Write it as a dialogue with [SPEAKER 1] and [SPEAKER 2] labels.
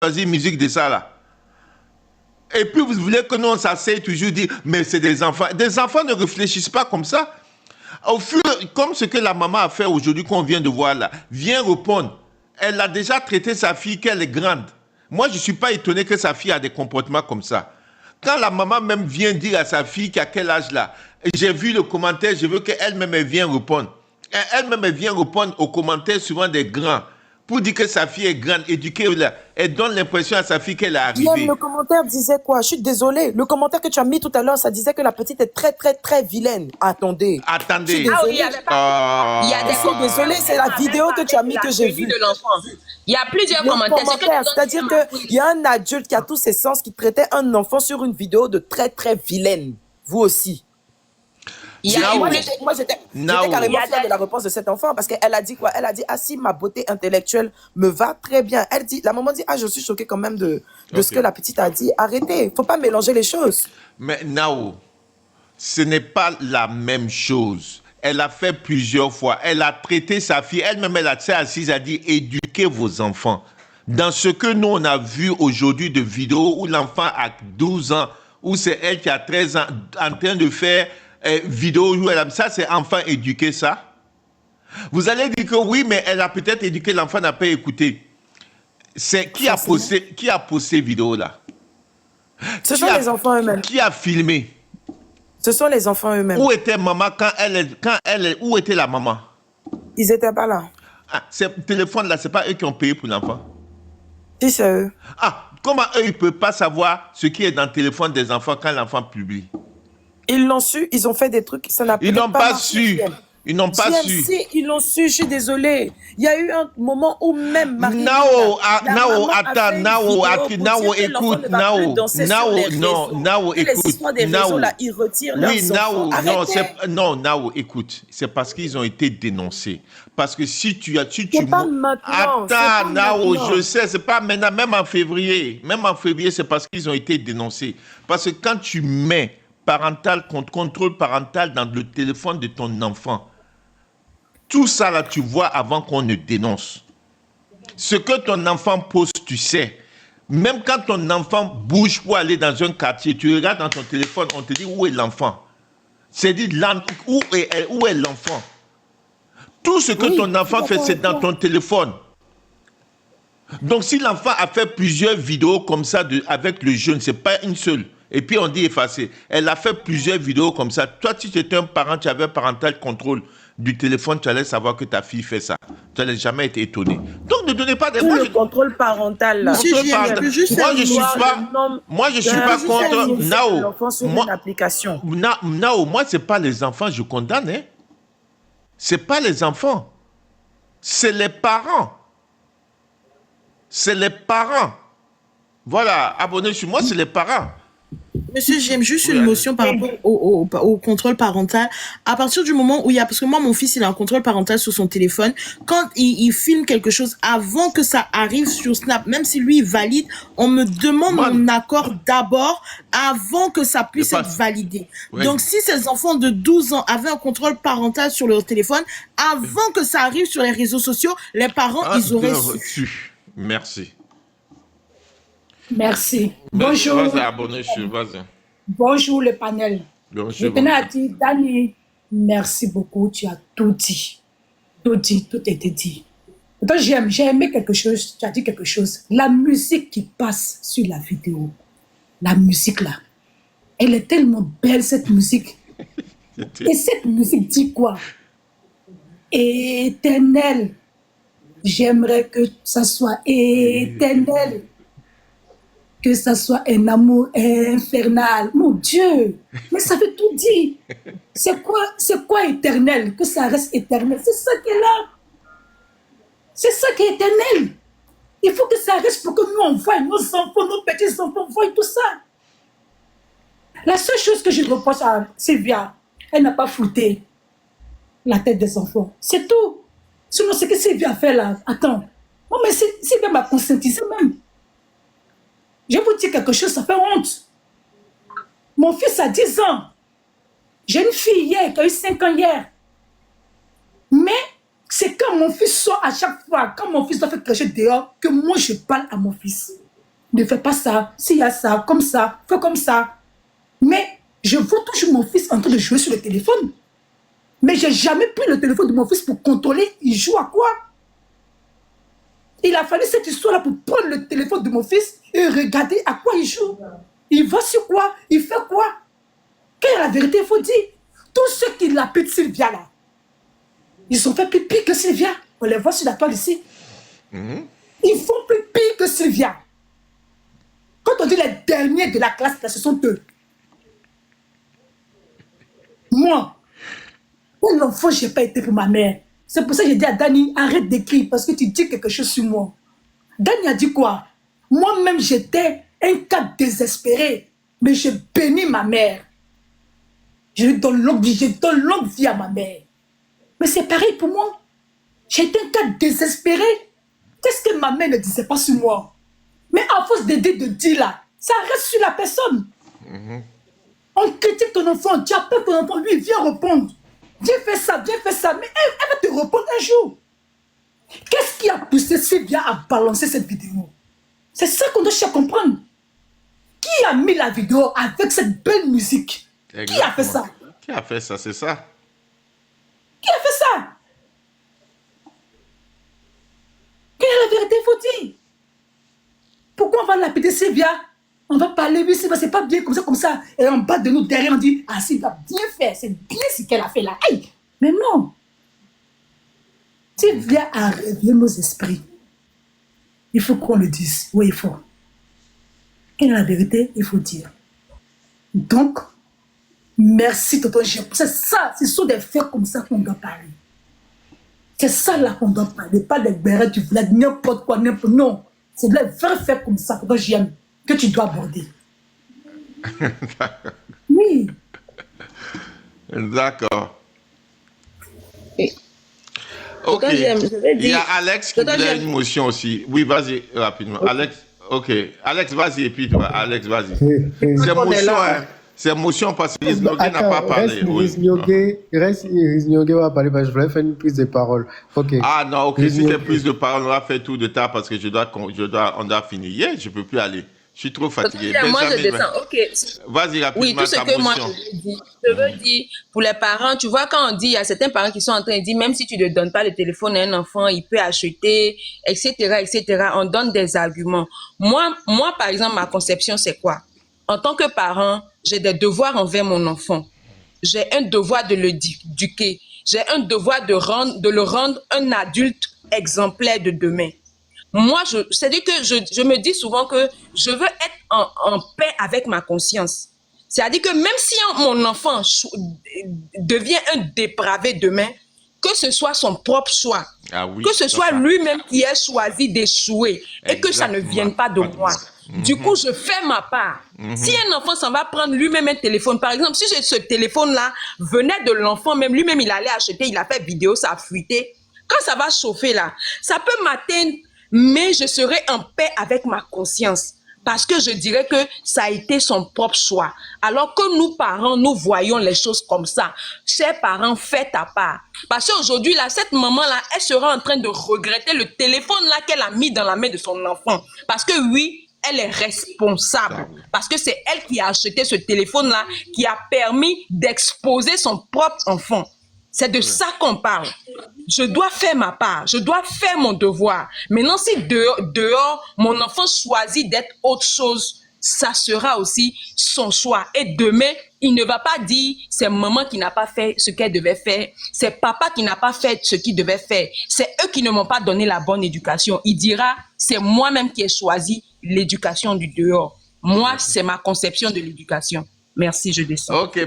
[SPEAKER 1] choisi musique de ça là. Et puis vous voulez que nous on s'asseye toujours dire, mais c'est des enfants. Des enfants ne réfléchissent pas comme ça. Au fur, comme ce que la maman a fait aujourd'hui qu'on vient de voir là, vient répondre. Elle a déjà traité sa fille qu'elle est grande. Moi, je ne suis pas étonné que sa fille a des comportements comme ça. Quand la maman même vient dire à sa fille qu'à quel âge là, j'ai vu le commentaire, je veux qu'elle-même elle vienne répondre. Elle-même elle vient répondre aux commentaires souvent des grands. Pour dire que sa fille est grande, éduquée, là, elle donne l'impression à sa fille qu'elle est arrivée.
[SPEAKER 2] Le commentaire disait quoi? Je suis désolée. Le commentaire que tu as mis tout à l'heure, ça disait que la petite est très, très, très vilaine. Attendez.
[SPEAKER 1] Attendez.
[SPEAKER 3] Ah oui, il y avait pas... Il y a
[SPEAKER 2] Je suis désolée, c'est la vidéo que tu as mis que j'ai vue.
[SPEAKER 3] Il y a plusieurs commentaires.
[SPEAKER 2] C'est-à-dire qu'il y a un adulte qui a tous ses sens qui traitait un enfant sur une vidéo de très, très vilaine. Vous aussi. Moi, j'étais carrément fière de la réponse de cet enfant parce qu'elle a dit quoi? Elle a dit, ah si, ma beauté intellectuelle me va très bien. Elle dit, la maman dit, ah je suis choquée quand même de ce que la petite a dit. Arrêtez, il ne faut pas mélanger les choses.
[SPEAKER 1] Mais Nao, ce n'est pas la même chose. Elle a fait plusieurs fois. Elle a traité sa fille. Elle-même, elle s'est assise, elle a dit, éduquez vos enfants. Dans ce que nous, on a vu aujourd'hui de vidéos où l'enfant a 12 ans, où c'est elle qui a 13 ans, en train de faire vidéo où elle a... Ça, c'est enfant éduqué, ça. Vous allez dire que oui, mais elle a peut-être éduqué, l'enfant n'a pas écouté. C'est qui a posté vidéo là?
[SPEAKER 2] Ce sont les enfants eux-mêmes.
[SPEAKER 1] Qui a filmé?
[SPEAKER 2] Ce sont les enfants eux-mêmes.
[SPEAKER 1] Où était maman où était la maman?
[SPEAKER 2] Ils n'étaient pas là.
[SPEAKER 1] Ah, ce téléphone-là, ce n'est pas eux qui ont payé pour l'enfant?
[SPEAKER 2] Si, c'est eux. Ah,
[SPEAKER 1] comment eux, ils ne peuvent pas savoir ce qui est dans le téléphone des enfants quand l'enfant publie?
[SPEAKER 2] Ils l'ont su, ils ont fait des trucs, ça n'a pas
[SPEAKER 1] Ils n'ont pas su. Ils n'ont pas su.
[SPEAKER 2] Si, ils l'ont su, je suis désolée. Il y a eu un moment où même Marie...
[SPEAKER 1] Nao, attends, Nao, écoute, Nao, écoute.
[SPEAKER 2] Ils retirent leurs enfants.
[SPEAKER 1] Non, Nao, écoute, c'est parce qu'ils ont été dénoncés. Parce que si tu
[SPEAKER 2] c'est pas maintenant.
[SPEAKER 1] Attends, Nao, je sais, c'est pas maintenant, même en février, c'est parce qu'ils ont été dénoncés. Parce que quand tu mets contrôle parental dans le téléphone de ton enfant, tout ça là, tu vois avant qu'on ne dénonce. Ce que ton enfant pose, tu sais. Même quand ton enfant bouge pour aller dans un quartier, tu regardes dans ton téléphone, on te dit où est l'enfant. C'est dit où est l'enfant. Tout ce que ton enfant fait, c'est dans ton téléphone. Donc si l'enfant a fait plusieurs vidéos comme ça avec le jeune, c'est pas une seule. Et puis on dit effacer. Elle a fait plusieurs vidéos comme ça. Toi, si tu étais un parent, tu avais parental contrôle du téléphone, tu allais savoir que ta fille fait ça. Tu n'allais jamais être étonné. Donc ne donnez pas des...
[SPEAKER 2] contrôle parental là.
[SPEAKER 1] Moi je suis pas contre
[SPEAKER 2] Nao.
[SPEAKER 1] Moi c'est pas les enfants je condamne. Hein. C'est pas les enfants. C'est les parents. C'est les parents. Voilà, abonnez sur moi, c'est les parents.
[SPEAKER 4] Monsieur, j'aime juste une motion par rapport au contrôle parental. À partir du moment où il y a... Parce que moi, mon fils, il a un contrôle parental sur son téléphone. Quand il filme quelque chose, avant que ça arrive sur Snap, même si lui, il valide, on me demande mon accord d'abord avant que ça puisse être validé. Oui. Donc, si ces enfants de 12 ans avaient un contrôle parental sur leur téléphone, avant que ça arrive sur les réseaux sociaux, les parents, ils auraient su.
[SPEAKER 1] Merci.
[SPEAKER 5] Merci. Bonjour. Bonjour le panel. Je tenais à dire, Dani, merci beaucoup. Tu as tout dit. Tout était dit. Donc j'ai aimé quelque chose. Tu as dit quelque chose. La musique qui passe sur la vidéo, la musique là, elle est tellement belle cette musique. Et cette musique dit quoi? Éternel. J'aimerais que ça soit éternel. Que ça soit un amour infernal. Mon Dieu, mais ça veut tout dire. C'est quoi éternel? Que ça reste éternel. C'est ça qui est là. C'est ça qui est éternel. Il faut que ça reste pour que nous, on voie nos enfants, nos petits-enfants, voient tout ça. La seule chose que je reproche à Sylvia, elle n'a pas fouté la tête des enfants. C'est tout. Sinon, ce que Sylvia a fait là, attends. Oh, mais Sylvia m'a conscientisé même. Je vous dis quelque chose, ça fait honte. Mon fils a 10 ans. J'ai une fille hier qui a eu 5 ans hier. Mais c'est quand mon fils sort à chaque fois, quand mon fils doit faire quelque chose dehors, que moi je parle à mon fils. ne fais pas ça, s'il y a ça, comme ça, fais comme ça. Mais je vois toujours mon fils en train de jouer sur le téléphone. Mais j'ai jamais pris le téléphone de mon fils pour contrôler, il joue à quoi. Il a fallu cette histoire-là pour prendre le téléphone de mon fils et regarder à quoi il joue. Il va sur quoi, il fait quoi. Quelle est la vérité, il faut dire. Tous ceux qui l'appellent Sylvia là, ils ont fait plus pire que Sylvia. On les voit sur la toile ici. Ils font plus pire que Sylvia. Quand on dit les derniers de la classe, là, ce sont eux. Moi, un enfant, je n'ai pas été pour ma mère. C'est pour ça que j'ai dit à Dani, arrête d'écrire parce que tu dis quelque chose sur moi. Dani a dit quoi? Moi-même, j'étais un cas désespéré, mais je bénis ma mère. Je donne longue vie à ma mère. Mais c'est pareil pour moi. J'étais un cas désespéré. Qu'est-ce que ma mère ne disait pas sur moi? Mais à force de dire là, ça reste sur la personne. On critique ton enfant, tu appelles ton enfant, lui, viens répondre. Viens faire ça, mais elle va te répondre un jour. Qu'est-ce qui a poussé Sylvia à balancer cette vidéo? C'est ça qu'on doit chercher à comprendre. Qui a mis la vidéo avec cette belle musique? Exactement. Qui a fait ça?
[SPEAKER 1] Qui a fait ça, c'est ça?
[SPEAKER 5] Qui a fait ça? Quelle est la vérité, faut dire? Pourquoi on va l'appeler Sylvia? On va parler, oui, c'est pas bien comme ça. Et en bas de nous, derrière, on dit, ah, Sylvia, bien fait, c'est bien ce qu'elle a fait là. Hey! Mais non! Sylvia a réveillé nos esprits. Il faut qu'on le dise. Oui, il faut. Quelle est la vérité? Il faut dire. Donc, merci, tonton Jean. C'est ça, ce sont des faits comme ça qu'on doit parler. C'est ça là qu'on doit parler. Pas des bérets, tu voulais n'importe quoi, n'importe. Non. C'est des vrais faits comme ça, tonton Jean, que tu dois aborder. Oui.
[SPEAKER 1] D'accord. Ok.
[SPEAKER 3] Il
[SPEAKER 1] y a Alex qui voulait une motion aussi. Oui, vas-y, rapidement. Okay. Alex, ok. Alex, vas-y, et puis toi, Alex, vas-y. C'est motion, hein. C'est motion parce que Riznogue n'a pas parlé.
[SPEAKER 6] Riznogue va parler parce que je voulais faire une prise de parole. Okay.
[SPEAKER 1] Ah non, ok. Si c'est prise de parole, on va faire tout de temps parce que on doit finir. Yeah, je ne peux plus aller. Je suis trop fatigué.
[SPEAKER 3] Moi, je descends. Ok.
[SPEAKER 1] Vas-y, rapidement.
[SPEAKER 3] Oui, tout ce que moi, je veux dire, pour les parents, tu vois, quand on dit, il y a certains parents qui sont en train de dire, même si tu ne donnes pas le téléphone à un enfant, il peut acheter, etc., etc. On donne des arguments. Moi, par exemple, ma conception, c'est quoi? En tant que parent, j'ai des devoirs envers mon enfant. J'ai un devoir de l'éduquer. J'ai un devoir de le rendre un adulte exemplaire de demain. Moi, c'est-à-dire que je me dis souvent que je veux être en paix avec ma conscience. C'est-à-dire que même si mon enfant devient un dépravé demain, que ce soit son propre choix, que ce soit lui-même qui ait choisi d'échouer et que ça ne vienne pas de moi. Du coup, je fais ma part. Si un enfant s'en va prendre lui-même un téléphone, par exemple, si ce téléphone-là venait de l'enfant, même lui-même, il allait acheter, il a fait vidéo, ça a fuité. Quand ça va chauffer là, ça peut m'atteindre, mais je serai en paix avec ma conscience. Parce que je dirais que ça a été son propre choix. Alors que nous, parents, nous voyons les choses comme ça. Chers parents, faites ta part. Parce qu'aujourd'hui, là, cette maman-là, elle sera en train de regretter le téléphone-là qu'elle a mis dans la main de son enfant. Parce que oui, elle est responsable. Parce que c'est elle qui a acheté ce téléphone-là, qui a permis d'exposer son propre enfant. C'est de ça qu'on parle. Je dois faire ma part. Je dois faire mon devoir. Maintenant, si dehors, mon enfant choisit d'être autre chose, ça sera aussi son choix. Et demain, il ne va pas dire c'est maman qui n'a pas fait ce qu'elle devait faire. C'est papa qui n'a pas fait ce qu'il devait faire. C'est eux qui ne m'ont pas donné la bonne éducation. Il dira c'est moi-même qui ai choisi l'éducation du dehors. Moi, c'est ma conception de l'éducation. Merci, je descends.
[SPEAKER 1] Ok.